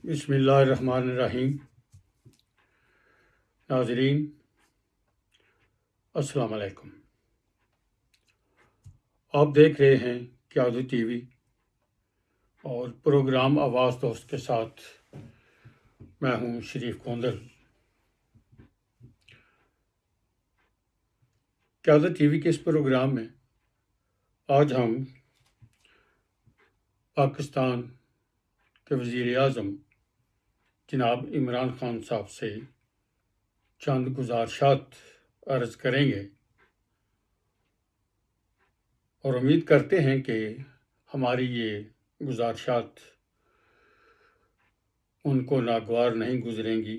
بسم اللہ الرحمن الرحیم۔ ناظرین السلام علیکم۔ آپ دیکھ رہے ہیں قیادت ٹی وی اور پروگرام آواز دوست کے ساتھ میں ہوں شریف کوندل۔ قیادت ٹی وی کے اس پروگرام میں آج ہم پاکستان کے وزیر اعظم جناب عمران خان صاحب سے چند گزارشات عرض کریں گے اور امید کرتے ہیں کہ ہماری یہ گزارشات ان کو ناگوار نہیں گزریں گی۔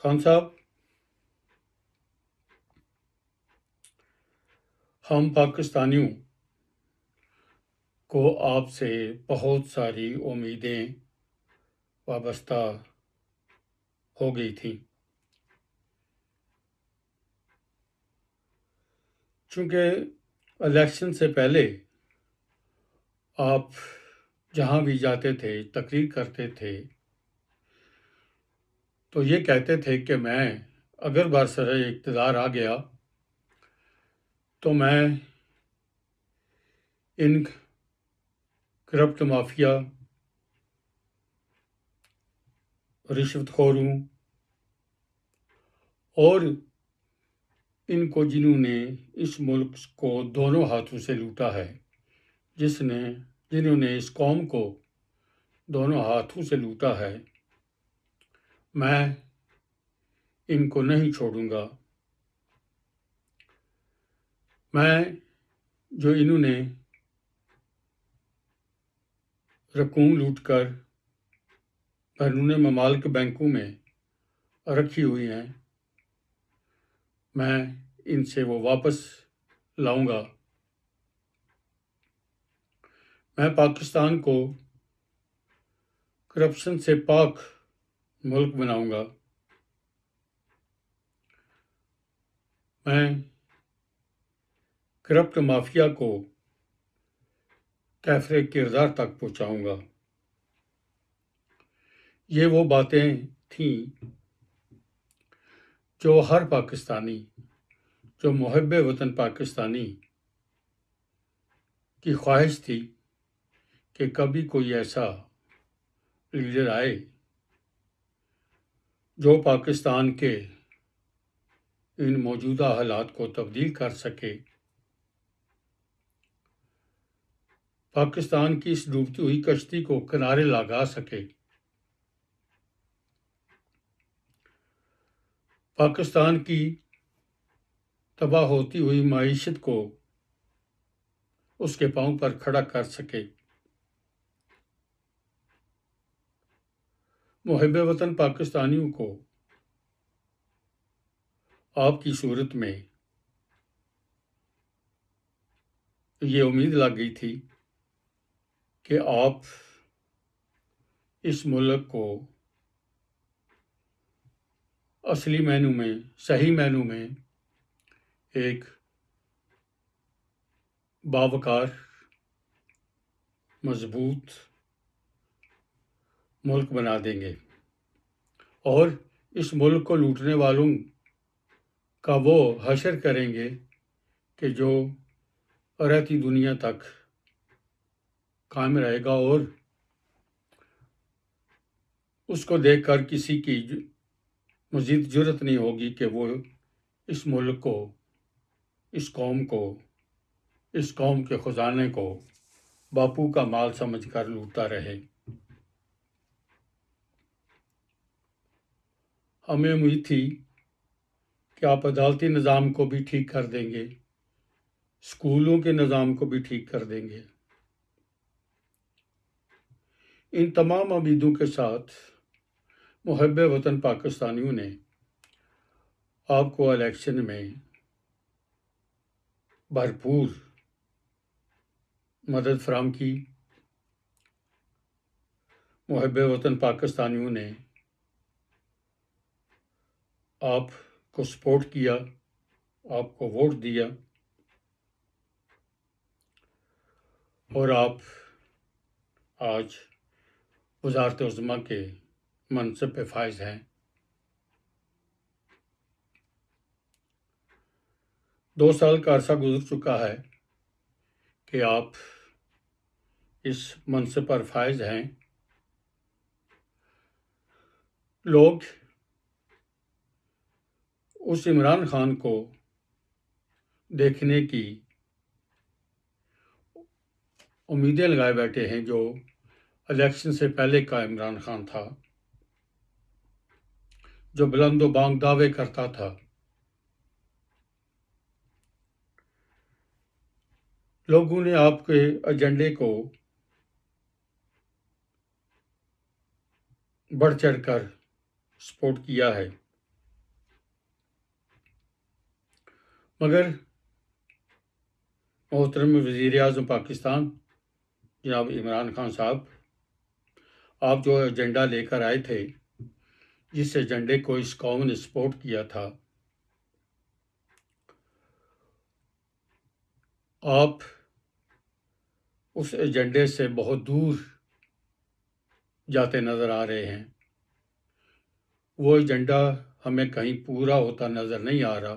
خان صاحب، ہم پاکستانیوں کو آپ سے بہت ساری امیدیں وابستہ ہو گئی تھیں، چونکہ الیکشن سے پہلے آپ جہاں بھی جاتے تھے، تقریر کرتے تھے، تو یہ کہتے تھے کہ میں اگر برسر اقتدار آ گیا تو میں ان کرپٹ مافیا، رشوت خوروں اور ان کو جنہوں نے اس ملک کو دونوں ہاتھوں سے لوٹا ہے، جنہوں نے اس قوم کو دونوں ہاتھوں سے لوٹا ہے، میں ان کو نہیں چھوڑوں گا۔ میں جو انہوں نے رقوم لوٹ کر بیرون ممالک بینکوں میں رکھی ہوئی ہیں، میں ان سے وہ واپس لاؤں گا۔ میں پاکستان کو کرپشن سے پاک ملک بناؤں گا۔ میں کرپٹ مافیا کو کیفر کردار تک پہنچاؤں گا۔ یہ وہ باتیں تھیں جو ہر پاکستانی، جو محب وطن پاکستانی کی خواہش تھی کہ کبھی کوئی ایسا لیڈر آئے جو پاکستان کے ان موجودہ حالات کو تبدیل کر سکے، پاکستان کی اس ڈوبتی ہوئی کشتی کو کنارے لگا سکے، پاکستان کی تباہ ہوتی ہوئی معیشت کو اس کے پاؤں پر کھڑا کر سکے۔ محب وطن پاکستانیوں کو آپ کی صورت میں یہ امید لگ گئی تھی کہ آپ اس ملک کو اصلی معنوں میں، صحیح معنوں میں ایک باوقار، مضبوط ملک بنا دیں گے اور اس ملک کو لوٹنے والوں کا وہ حشر کریں گے کہ جو رہتی دنیا تک قائم رہے گا، اور اس کو دیکھ کر کسی کی مزید جرت نہیں ہوگی کہ وہ اس ملک کو، اس قوم کو، اس قوم کے خزانے کو باپو کا مال سمجھ کر لوٹتا رہے۔ ہمیں امید تھی کہ آپ عدالتی نظام کو بھی ٹھیک کر دیں گے، اسکولوں کے نظام کو بھی ٹھیک کر دیں گے۔ ان تمام امیدوں کے ساتھ محب وطن پاکستانیوں نے آپ کو الیکشن میں بھرپور مدد فراہم کی۔ محب وطن پاکستانیوں نے آپ کو سپورٹ کیا، آپ کو ووٹ دیا، اور آپ آج وزارت عظمیٰ کے منصب پہ فائز ہیں۔ 2 سال کا عرصہ گزر چکا ہے کہ آپ اس منصب پر فائز ہیں۔ لوگ اس عمران خان کو دیکھنے کی امیدیں لگائے بیٹھے ہیں جو الیکشن سے پہلے کا عمران خان تھا، جو بلند و بانگ دعوے کرتا تھا۔ لوگوں نے آپ کے ایجنڈے کو بڑھ چڑھ کر سپورٹ کیا ہے، مگر محترم وزیر اعظم پاکستان جناب عمران خان صاحب، آپ جو ایجنڈا لے کر آئے تھے، جس ایجنڈے کو اس قوم نے سپورٹ کیا تھا، آپ اس ایجنڈے سے بہت دور جاتے نظر آ رہے ہیں۔ وہ ایجنڈا ہمیں کہیں پورا ہوتا نظر نہیں آ رہا۔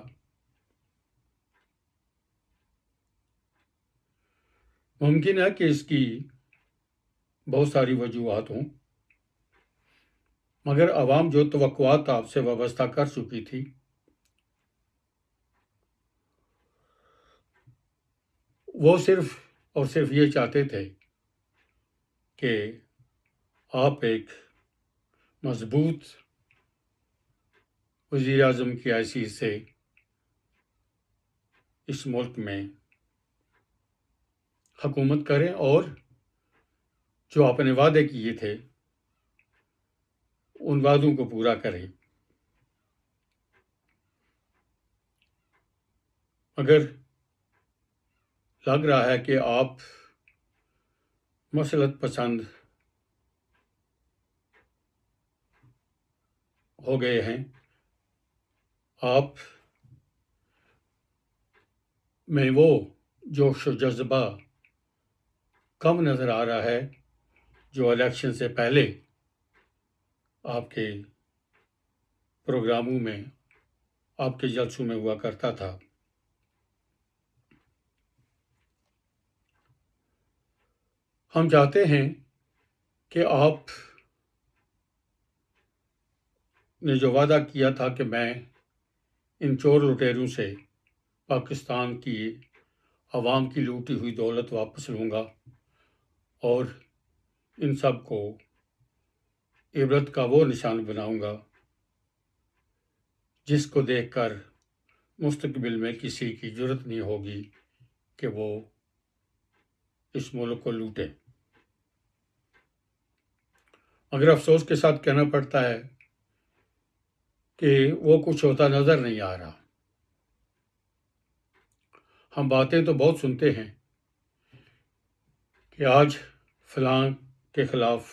ممکن ہے کہ اس کی بہت ساری وجوہات ہوں، مگر عوام جو توقعات آپ سے وابستہ کر چکی تھی، وہ صرف اور صرف یہ چاہتے تھے کہ آپ ایک مضبوط وزیر اعظم کی حیثیت سے اس ملک میں حکومت کریں اور جو آپ نے وعدے کیے تھے ان وعدوں کو پورا کریں۔ مگر لگ رہا ہے کہ آپ مصلحت پسند ہو گئے ہیں۔ آپ میں وہ جوش و جذبہ کم نظر آ رہا ہے جو الیکشن سے پہلے آپ کے پروگراموں میں، آپ کے جلسوں میں ہوا کرتا تھا۔ ہم چاہتے ہیں کہ آپ نے جو وعدہ کیا تھا کہ میں ان چور لٹیروں سے پاکستان کی عوام کی لوٹی ہوئی دولت واپس لوں گا اور ان سب کو عبرت کا وہ نشان بناؤں گا جس کو دیکھ کر مستقبل میں کسی کی جرت نہیں ہوگی کہ وہ اس ملک کو لوٹے۔ مگر افسوس کے ساتھ کہنا پڑتا ہے کہ وہ کچھ ہوتا نظر نہیں آ رہا۔ ہم باتیں تو بہت سنتے ہیں کہ آج فلاں کے خلاف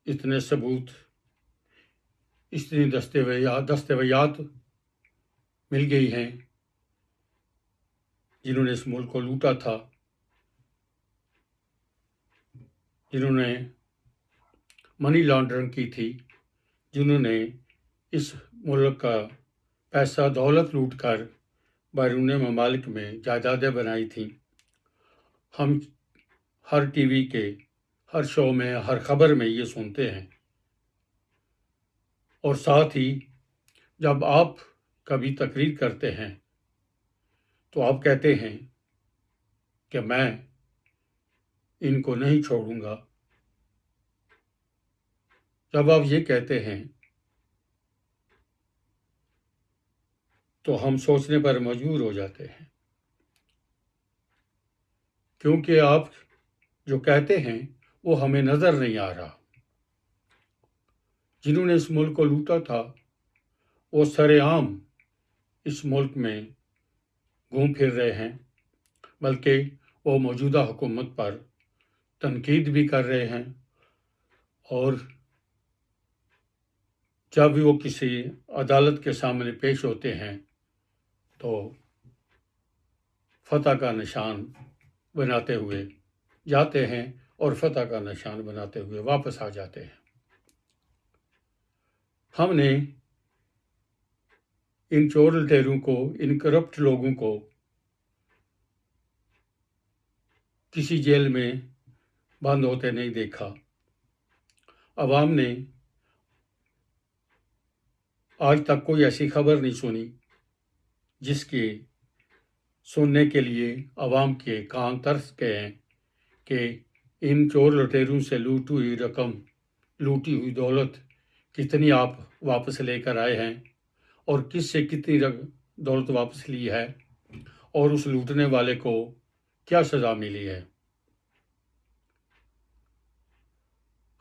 اتنے ثبوت، اتنی دستاویزات مل گئی ہیں جنہوں نے اس ملک کو لوٹا تھا، جنہوں نے منی لانڈرنگ کی تھی، جنہوں نے اس ملک کا پیسہ دولت لوٹ کر بیرون ممالک میں جائیدادیں بنائی تھیں۔ ہم ہر ٹی وی کے ہر شو میں، ہر خبر میں یہ سنتے ہیں، اور ساتھ ہی جب آپ کبھی تقریر کرتے ہیں تو آپ کہتے ہیں کہ میں ان کو نہیں چھوڑوں گا۔ جب آپ یہ کہتے ہیں تو ہم سوچنے پر مجبور ہو جاتے ہیں، کیونکہ آپ جو کہتے ہیں وہ ہمیں نظر نہیں آ رہا۔ جنہوں نے اس ملک کو لوٹا تھا وہ سرے عام اس ملک میں گھوم پھر رہے ہیں، بلکہ وہ موجودہ حکومت پر تنقید بھی کر رہے ہیں، اور جب بھی وہ کسی عدالت کے سامنے پیش ہوتے ہیں تو فتح کا نشان بناتے ہوئے جاتے ہیں اور فتح کا نشان بناتے ہوئے واپس آ جاتے ہیں۔ ہم نے ان چور لٹیروں کو، ان کرپٹ لوگوں کو کسی جیل میں بند ہوتے نہیں دیکھا۔ عوام نے آج تک کوئی ایسی خبر نہیں سنی جس کے سننے کے لیے عوام کے کان ترس گئے ہیں کہ ان چور لٹیروں سے لوٹی ہوئی رقم، لوٹی ہوئی دولت کتنی آپ واپس لے کر آئے ہیں اور کس سے کتنی دولت واپس لی ہے اور اس لوٹنے والے کو کیا سزا ملی ہے۔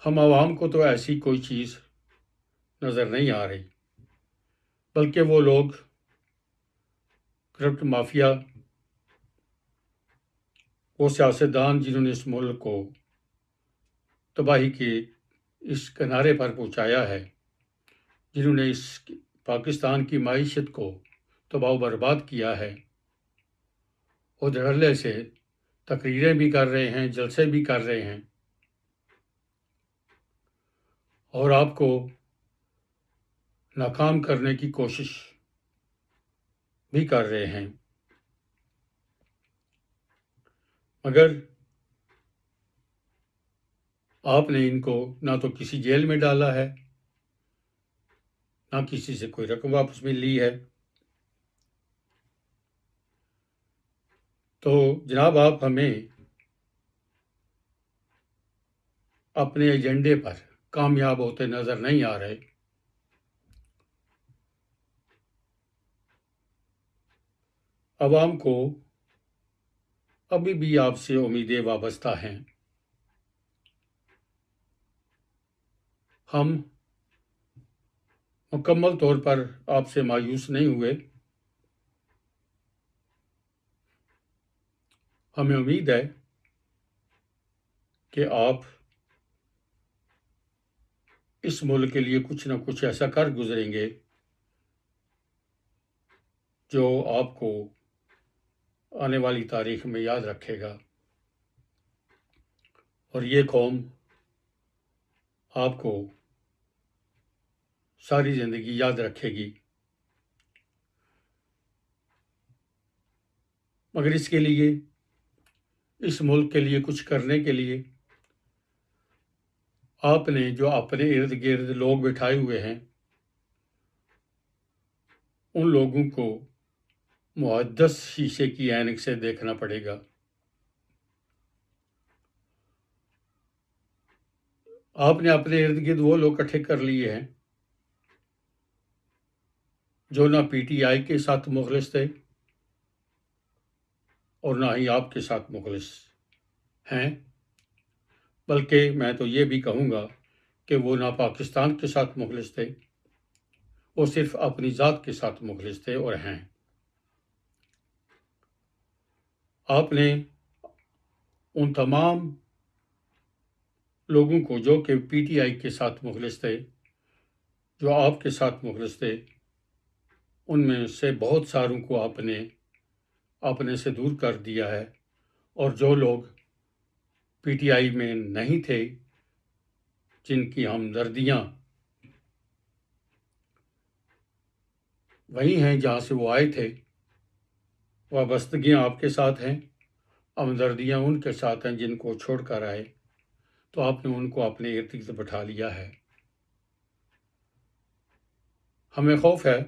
ہم عوام کو تو ایسی کوئی چیز نظر نہیں آ رہی، بلکہ وہ لوگ کرپٹ مافیا، وہ سیاستدان جنہوں نے اس ملک کو تباہی کے اس کنارے پر پہنچایا ہے، جنہوں نے اس پاکستان کی معیشت کو تباہ و برباد کیا ہے، وہ دھڑلے سے تقریریں بھی کر رہے ہیں، جلسے بھی کر رہے ہیں اور آپ کو ناکام کرنے کی کوشش بھی کر رہے ہیں، مگر آپ نے ان کو نہ تو کسی جیل میں ڈالا ہے، نہ کسی سے کوئی رقم واپس مل لی ہے۔ تو جناب، آپ ہمیں اپنے ایجنڈے پر کامیاب ہوتے نظر نہیں آ رہے۔ عوام کو ابھی بھی آپ سے امیدیں وابستہ ہیں۔ ہم مکمل طور پر آپ سے مایوس نہیں ہوئے۔ ہمیں امید ہے کہ آپ اس ملک کے لیے کچھ نہ کچھ ایسا کر گزریں گے جو آپ کو آنے والی تاریخ میں یاد رکھے گا، اور یہ قوم آپ کو ساری زندگی یاد رکھے گی۔ مگر اس کے لیے، اس ملک کے لیے کچھ کرنے کے لیے، آپ نے جو اپنے ارد گرد لوگ بٹھائے ہوئے ہیں، ان لوگوں کو محدث شیشے کی عینک سے دیکھنا پڑے گا۔ آپ نے اپنے ارد گرد وہ لوگ اکٹھے کر لیے ہیں جو نہ پی ٹی آئی کے ساتھ مخلص تھے اور نہ ہی آپ کے ساتھ مخلص ہیں، بلکہ میں تو یہ بھی کہوں گا کہ وہ نہ پاکستان کے ساتھ مخلص تھے، وہ صرف اپنی ذات کے ساتھ مخلص تھے اور ہیں۔ آپ نے ان تمام لوگوں کو جو کہ پی ٹی آئی کے ساتھ مخلص تھے، جو آپ کے ساتھ مخلص تھے، ان میں سے بہت ساروں کو آپ نے اپنے سے دور کر دیا ہے، اور جو لوگ پی ٹی آئی میں نہیں تھے، جن کی ہمدردیاں وہی ہیں جہاں سے وہ آئے تھے، وابستگیاں آپ کے ساتھ ہیں، ہمدردیاں ان کے ساتھ ہیں جن کو چھوڑ کر آئے، تو آپ نے ان کو اپنے ارد گرد بٹھا لیا ہے۔ ہمیں خوف ہے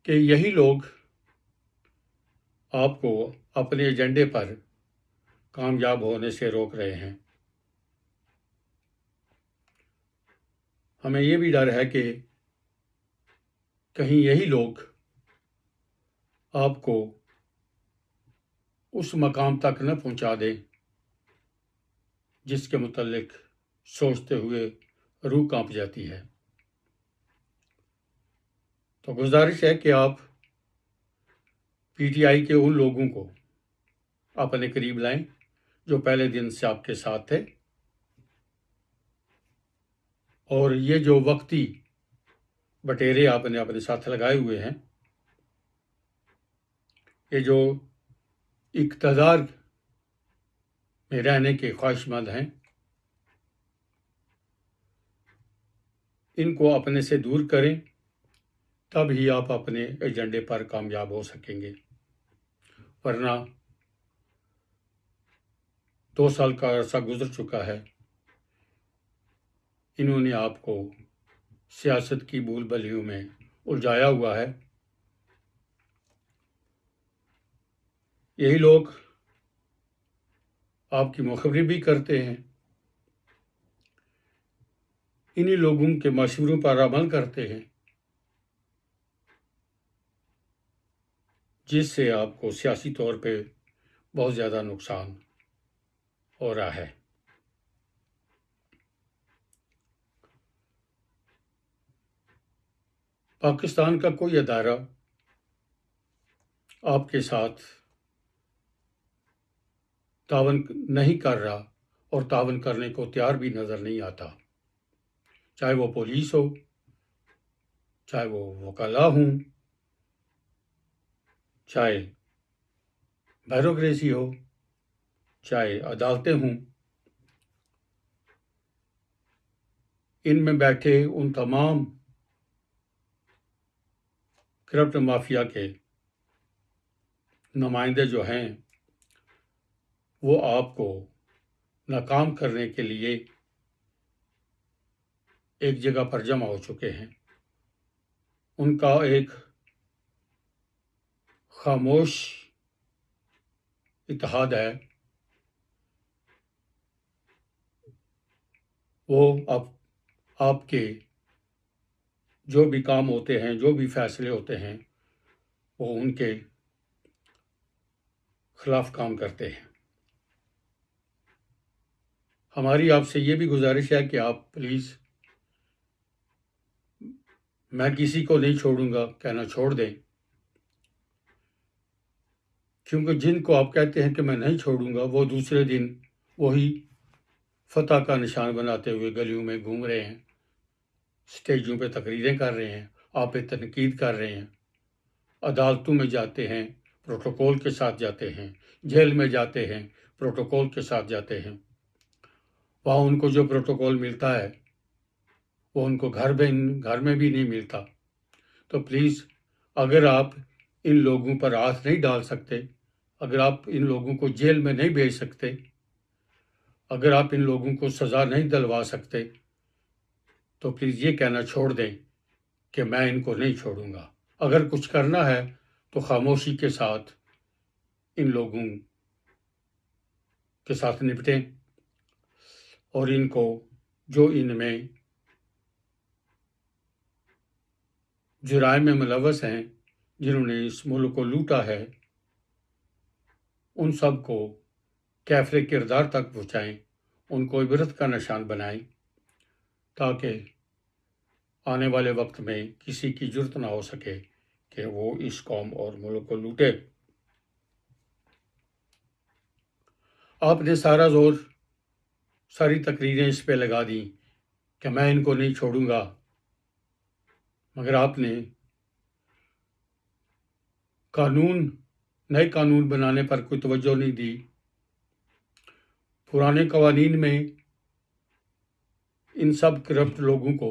کہ یہی لوگ آپ کو اپنے ایجنڈے پر کامیاب ہونے سے روک رہے ہیں۔ ہمیں یہ بھی ڈر ہے کہ کہیں یہی لوگ آپ کو اس مقام تک نہ پہنچا دیں جس کے متعلق سوچتے ہوئے روح کانپ جاتی ہے۔ تو گزارش ہے کہ آپ پی ٹی آئی کے ان لوگوں کو اپنے قریب لائیں جو پہلے دن سے آپ کے ساتھ تھے، اور یہ جو وقتی بٹیرے آپ نے اپنے ساتھ لگائے ہوئے ہیں، یہ جو اقتدار میں رہنے کے خواہش مند ہیں، ان کو اپنے سے دور کریں، تب ہی آپ اپنے ایجنڈے پر کامیاب ہو سکیں گے، ورنہ 2 سال کا عرصہ گزر چکا ہے، انہوں نے آپ کو سیاست کی بھول بھلیوں میں الجھایا ہوا ہے۔ یہی لوگ آپ کی مخبری بھی کرتے ہیں، انہی لوگوں کے مشوروں پر عمل کرتے ہیں، جس سے آپ کو سیاسی طور پہ بہت زیادہ نقصان ہو رہا ہے۔ پاکستان کا کوئی ادارہ آپ کے ساتھ تعاون نہیں کر رہا اور تعاون کرنے کو تیار بھی نظر نہیں آتا، چاہے وہ پولیس ہو، چاہے وہ وکلاء ہوں، چاہے بیوروکریسی ہو، چاہے عدالتیں ہوں، ان میں بیٹھے ان تمام کرپٹ مافیا کے نمائندے جو ہیں، وہ آپ کو ناکام کرنے کے لیے ایک جگہ پر جمع ہو چکے ہیں۔ ان کا ایک خاموش اتحاد ہے، وہ آپ کے جو بھی کام ہوتے ہیں، جو بھی فیصلے ہوتے ہیں، وہ ان کے خلاف کام کرتے ہیں۔ ہماری آپ سے یہ بھی گزارش ہے کہ آپ پلیز میں کسی کو نہیں چھوڑوں گا کہنا چھوڑ دیں، کیونکہ جن کو آپ کہتے ہیں کہ میں نہیں چھوڑوں گا، وہ دوسرے دن وہی فتح کا نشان بناتے ہوئے گلیوں میں گھوم رہے ہیں، سٹیجوں پہ تقریریں کر رہے ہیں، آپ پہ تنقید کر رہے ہیں، عدالتوں میں جاتے ہیں، پروٹوکول کے ساتھ جاتے ہیں، جیل میں جاتے ہیں، پروٹوکول کے ساتھ جاتے ہیں، وہاں ان کو جو پروٹوکول ملتا ہے وہ ان کو گھر میں بھی نہیں ملتا۔ تو پلیز اگر آپ ان لوگوں پر ہاتھ نہیں ڈال سکتے، اگر آپ ان لوگوں کو جیل میں نہیں بھیج سکتے، اگر آپ ان لوگوں کو سزا نہیں دلوا سکتے، تو پلیز یہ کہنا چھوڑ دیں کہ میں ان کو نہیں چھوڑوں گا۔ اگر کچھ کرنا ہے تو خاموشی کے ساتھ ان لوگوں کے ساتھ نپٹیں، اور ان کو جو ان میں جرائم میں ملوث ہیں، جنہوں نے اس ملک کو لوٹا ہے، ان سب کو کیفر کردار تک پہنچائیں، ان کو عبرت کا نشان بنائیں، تاکہ آنے والے وقت میں کسی کی جرت نہ ہو سکے کہ وہ اس قوم اور ملک کو لوٹے۔ آپ نے سارا زور، ساری تقریریں اس پہ لگا دیں کہ میں ان کو نہیں چھوڑوں گا، مگر آپ نے نئے قانون بنانے پر کوئی توجہ نہیں دی۔ پرانے قوانین میں ان سب کرپٹ لوگوں کو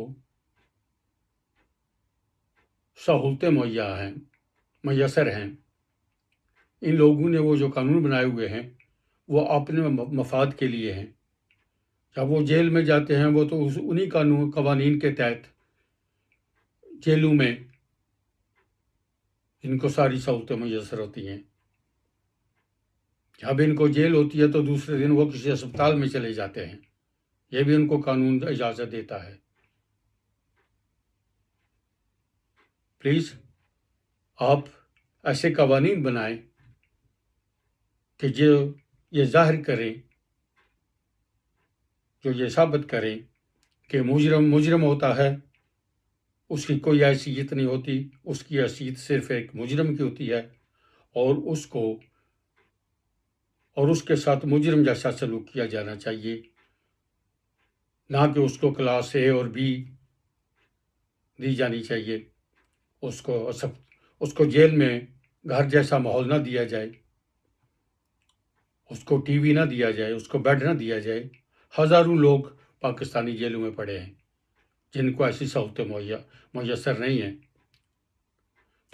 سہولتیں میسر ہیں۔ ان لوگوں نے وہ جو قانون بنائے ہوئے ہیں وہ اپنے مفاد کے لیے ہیں۔ جب وہ جیل میں جاتے ہیں، وہ تو انہی قوانین کے تحت جیلوں میں ان کو ساری سہولتیں میسر ہوتی ہیں۔ جب ان کو جیل ہوتی ہے تو دوسرے دن وہ کسی اسپتال میں چلے جاتے ہیں، یہ بھی ان کو قانون اجازت دیتا ہے۔ پلیز آپ ایسے قوانین بنائیں کہ جو یہ ظاہر کریں، جو یہ ثابت کریں کہ مجرم ہوتا ہے، اس کی کوئی حیثیت نہیں ہوتی، اس کی حیثیت صرف ایک مجرم کی ہوتی ہے، اور اس کے ساتھ مجرم جیسا سلوک کیا جانا چاہیے، نہ کہ اس کو کلاس اے اور بی دی جانی چاہیے، اس کو جیل میں گھر جیسا ماحول نہ دیا جائے۔ اس کو ٹی وی نہ دیا جائے، اس کو بیڈ نہ دیا جائے. ہزاروں لوگ پاکستانی جیلوں میں پڑے ہیں جن کو ایسی سہولتیں میسر نہیں ہیں.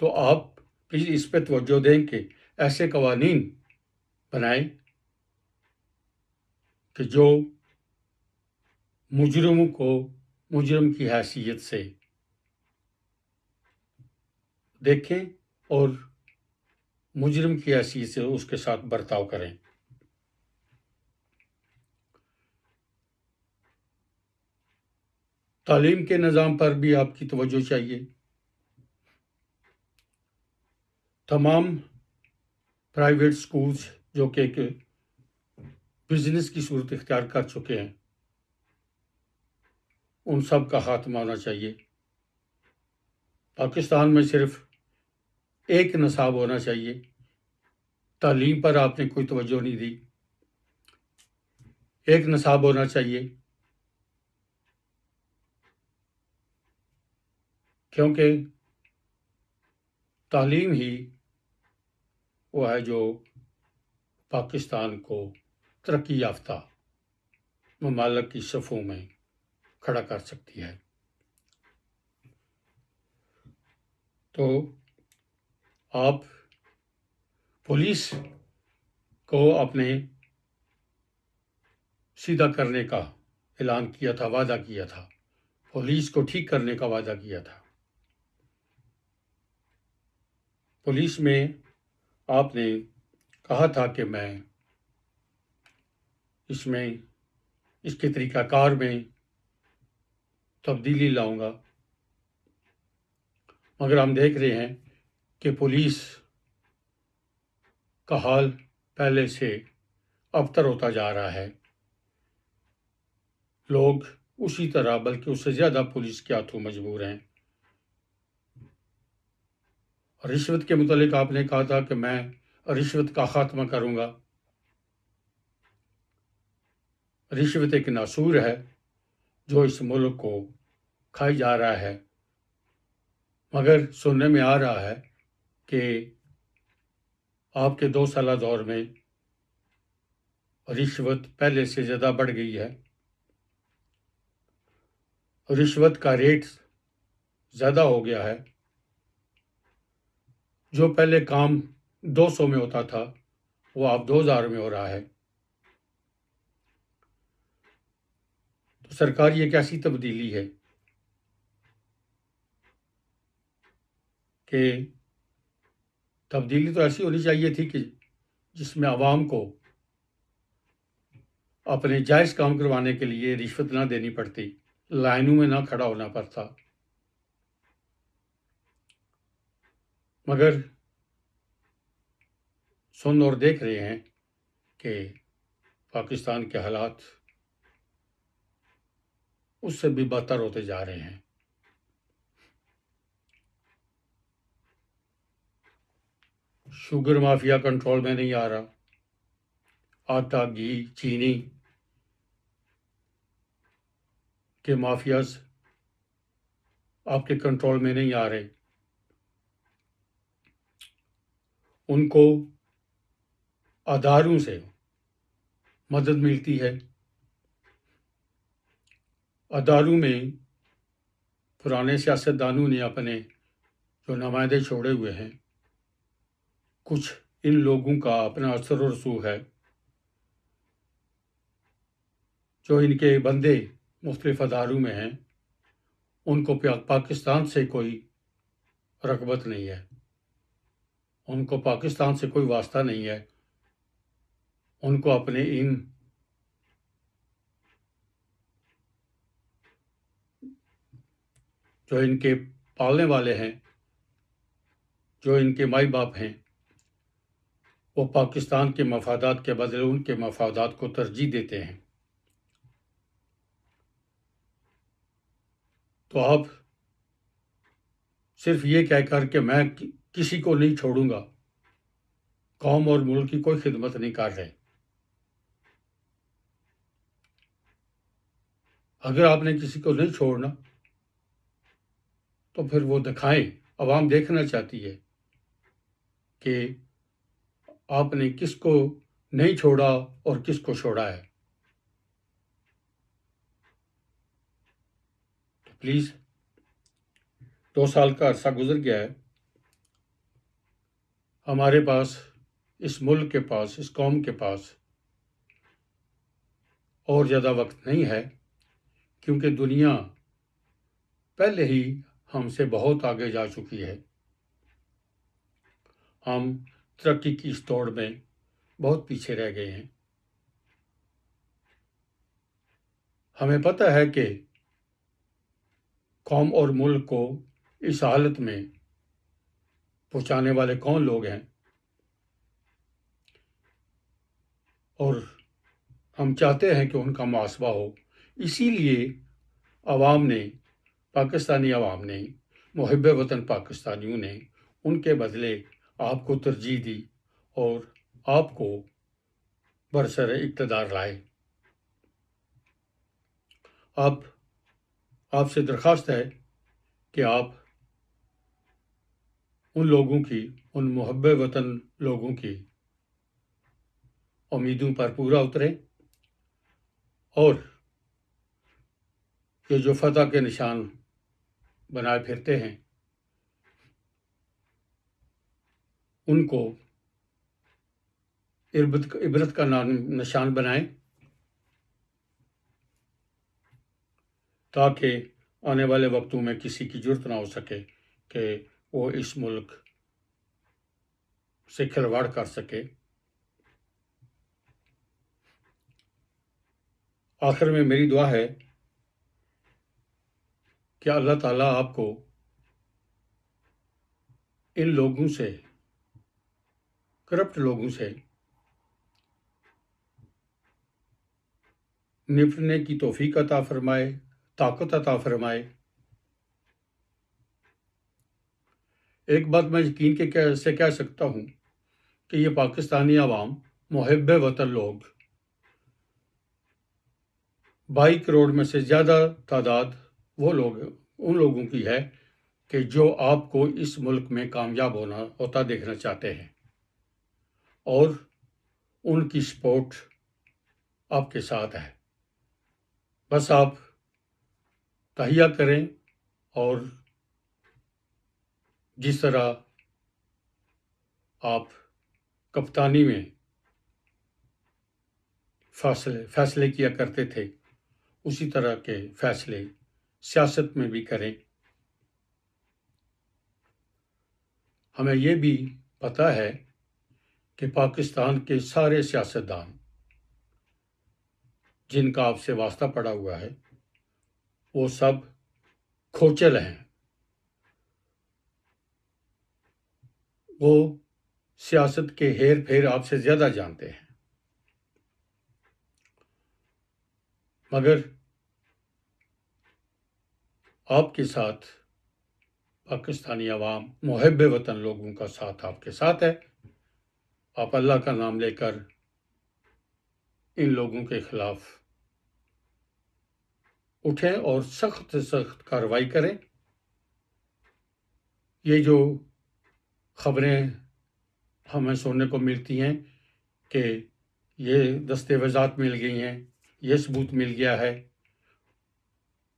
تو آپ پلیز اس پہ توجہ دیں کہ ایسے قوانین بنائیں کہ جو مجرموں کو مجرم کی حیثیت سے دیکھیں اور مجرم کی حیثیت سے اس کے ساتھ برتاؤ کریں. تعلیم کے نظام پر بھی آپ کی توجہ چاہیے. تمام پرائیویٹ سکولز جو کہ ایک بزنس کی صورت اختیار کر چکے ہیں، ان سب کا خاتمہ ہونا چاہیے. پاکستان میں صرف ایک نصاب ہونا چاہیے. تعلیم پر آپ نے کوئی توجہ نہیں دی. ایک نصاب ہونا چاہیے کیونکہ تعلیم ہی وہ ہے جو پاکستان کو ترقی یافتہ ممالک کی صفوں میں کھڑا کر سکتی ہے. تو آپ پولیس کو اپنے سیدھا کرنے کا اعلان کیا تھا، وعدہ کیا تھا، پولیس کو ٹھیک کرنے کا وعدہ کیا تھا. پولیس میں آپ نے کہا تھا کہ میں اس کے طریقہ کار میں تبدیلی لاؤں گا، مگر ہم دیکھ رہے ہیں کہ پولیس کا حال پہلے سے ابتر ہوتا جا رہا ہے. لوگ اسی طرح بلکہ اس سے زیادہ پولیس کے ہاتھوں مجبور ہیں. رشوت کے متعلق آپ نے کہا تھا کہ میں رشوت کا خاتمہ کروں گا. رشوت ایک ناسور ہے جو اس ملک کو کھائی جا رہا ہے، مگر سننے میں آ رہا ہے کہ آپ کے 2 سالہ دور میں رشوت پہلے سے زیادہ بڑھ گئی ہے. رشوت کا ریٹ زیادہ ہو گیا ہے. جو پہلے کام 200 میں ہوتا تھا وہ اب 2000 میں ہو رہا ہے. تو سرکار یہ کیسی تبدیلی ہے کہ تبدیلی تو ایسی ہونی چاہیے تھی کہ جس میں عوام کو اپنے جائز کام کروانے کے لیے رشوت نہ دینی پڑتی، لائنوں میں نہ کھڑا ہونا پڑتا. مگر سن اور دیکھ رہے ہیں کہ پاکستان کے حالات اس سے بھی بدتر ہوتے جا رہے ہیں. شوگر مافیا کنٹرول میں نہیں آ رہا. آٹا، گھی، چینی کے مافیاز آپ کے کنٹرول میں نہیں آ رہے. ان کو اداروں سے مدد ملتی ہے. اداروں میں پرانے سیاستدانوں نے اپنے جو نمائندے چھوڑے ہوئے ہیں، کچھ ان لوگوں کا اپنا اثر و رسوخ ہے. جو ان کے بندے مختلف اداروں میں ہیں ان کو پاکستان سے کوئی رغبت نہیں ہے، ان کو پاکستان سے کوئی واسطہ نہیں ہے. ان کو اپنے ان جو ان کے پالنے والے ہیں، جو ان کے مائی باپ ہیں، وہ پاکستان کے مفادات کے بدلے ان کے مفادات کو ترجیح دیتے ہیں. تو آپ صرف یہ کہہ کر کہ میں کسی کو نہیں چھوڑوں گا، قوم اور ملک کی کوئی خدمت نہیں کر رہے. اگر آپ نے کسی کو نہیں چھوڑنا تو پھر وہ دکھائیں. عوام دیکھنا چاہتی ہے کہ آپ نے کس کو نہیں چھوڑا اور کس کو چھوڑا ہے. تو پلیز 2 سال کا عرصہ گزر گیا ہے. ہمارے پاس، اس ملک کے پاس، اس قوم کے پاس اور زیادہ وقت نہیں ہے، کیونکہ دنیا پہلے ہی ہم سے بہت آگے جا چکی ہے. ہم ترقی کی اس دوڑ میں بہت پیچھے رہ گئے ہیں. ہمیں پتہ ہے کہ قوم اور ملک کو اس حالت میں پہنچانے والے کون لوگ ہیں، اور ہم چاہتے ہیں کہ ان کا محاسبہ ہو. اسی لیے عوام نے، پاکستانی عوام نے، محب وطن پاکستانیوں نے ان کے بدلے آپ کو ترجیح دی اور آپ کو برسر اقتدار لائے. آپ سے درخواست ہے کہ آپ ان لوگوں کی، ان محب وطن لوگوں کی امیدوں پر پورا اتریں، اور یہ جو فتح کے نشان بنائے پھرتے ہیں ان کو عبرت کا نشان بنائیں، تاکہ آنے والے وقتوں میں کسی کی جرت نہ ہو سکے کہ وہ اس ملک سے کھلواڑ کر سکے. آخر میں میری دعا ہے کہ اللہ تعالیٰ آپ کو ان لوگوں سے، کرپٹ لوگوں سے نپٹنے کی توفیق عطا فرمائے، طاقت عطا فرمائے. ایک بات میں یقین سے کہہ سکتا ہوں کہ یہ پاکستانی عوام، محب وطن لوگ، 22 کروڑ میں سے زیادہ تعداد وہ لوگ، ان لوگوں کی ہے کہ جو آپ کو اس ملک میں کامیاب ہوتا دیکھنا چاہتے ہیں، اور ان کی سپورٹ آپ کے ساتھ ہے. بس آپ تہیہ کریں، اور جس طرح آپ کپتانی میں فیصلے کیا کرتے تھے، اسی طرح کے فیصلے سیاست میں بھی کریں. ہمیں یہ بھی پتہ ہے کہ پاکستان کے سارے سیاستدان جن کا آپ سے واسطہ پڑا ہوا ہے، وہ سب کھوچل ہیں. وہ سیاست کے ہیر پھیر آپ سے زیادہ جانتے ہیں، مگر آپ کے ساتھ پاکستانی عوام، محب وطن لوگوں کا ساتھ آپ کے ساتھ ہے. آپ اللہ کا نام لے کر ان لوگوں کے خلاف اٹھیں اور سخت سے سخت کارروائی کریں. یہ جو خبریں ہمیں سننے کو ملتی ہیں کہ یہ دستاویزات مل گئی ہیں، یہ ثبوت مل گیا ہے،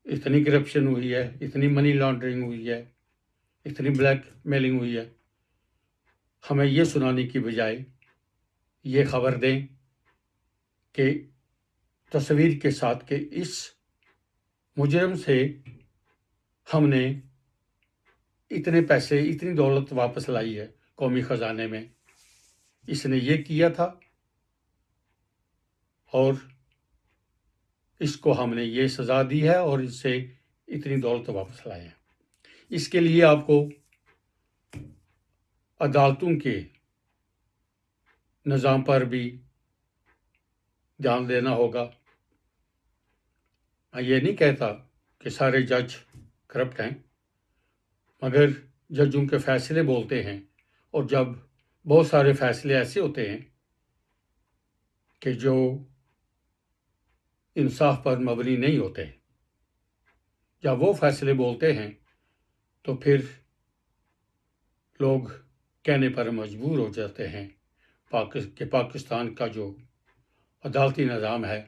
اتنی کرپشن ہوئی ہے، اتنی منی لانڈرنگ ہوئی ہے، اتنی بلیک میلنگ ہوئی ہے، ہمیں یہ سنانے کی بجائے یہ خبر دیں کہ تصویر کے ساتھ کہ اس مجرم سے ہم نے اتنے پیسے، اتنی دولت واپس لائی ہے قومی خزانے میں، اس نے یہ کیا تھا اور اس کو ہم نے یہ سزا دی ہے اور اس سے اتنی دولت واپس لائے ہیں. اس کے لیے آپ کو عدالتوں کے نظام پر بھی دھیان دینا ہوگا. میں یہ نہیں کہتا کہ سارے جج کرپٹ ہیں، مگر ججوں کے فیصلے بولتے ہیں، اور جب بہت سارے فیصلے ایسے ہوتے ہیں کہ جو انصاف پر مبنی نہیں ہوتے، جب وہ فیصلے بولتے ہیں تو پھر لوگ کہنے پر مجبور ہو جاتے ہیں کہ پاکستان کا جو عدالتی نظام ہے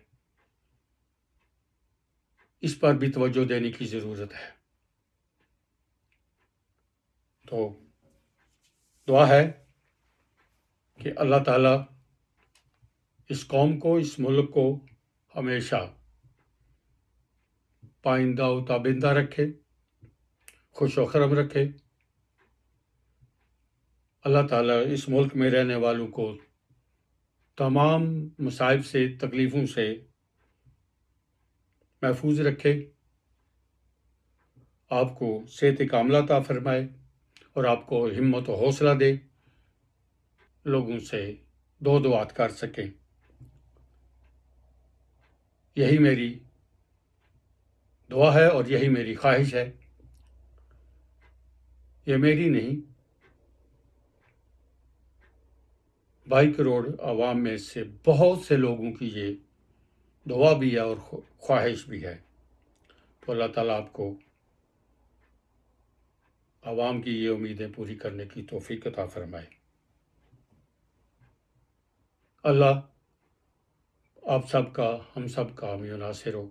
اس پر بھی توجہ دینے کی ضرورت ہے۔ تو دعا ہے کہ اللہ تعالیٰ اس قوم کو، اس ملک کو ہمیشہ پائندہ و تابندہ رکھے، خوش و خرم رکھے۔ اللہ تعالیٰ اس ملک میں رہنے والوں کو تمام مصائب سے، تکلیفوں سے محفوظ رکھے، آپ کو صحت کاملہ عطا فرمائے اور آپ کو ہمت و حوصلہ دے، لوگوں سے دو دعات کر سکیں۔ یہی میری دعا ہے اور یہی میری خواہش ہے۔ یہ میری نہیں، 22 کروڑ عوام میں سے بہت سے لوگوں کی یہ دعا بھی ہے اور خواہش بھی ہے۔ تو اللہ تعالیٰ آپ کو عوام کی یہ امیدیں پوری کرنے کی توفیق عطا فرمائے۔ اللہ آپ سب کا، ہم سب کا حامی و ناصر ہو،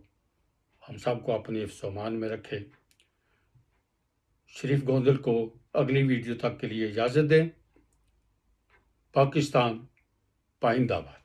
ہم سب کو اپنے حفظ و امان میں رکھے۔ شریف گوندل کو اگلی ویڈیو تک کے لیے اجازت دیں۔ پاکستان پائندہ باد۔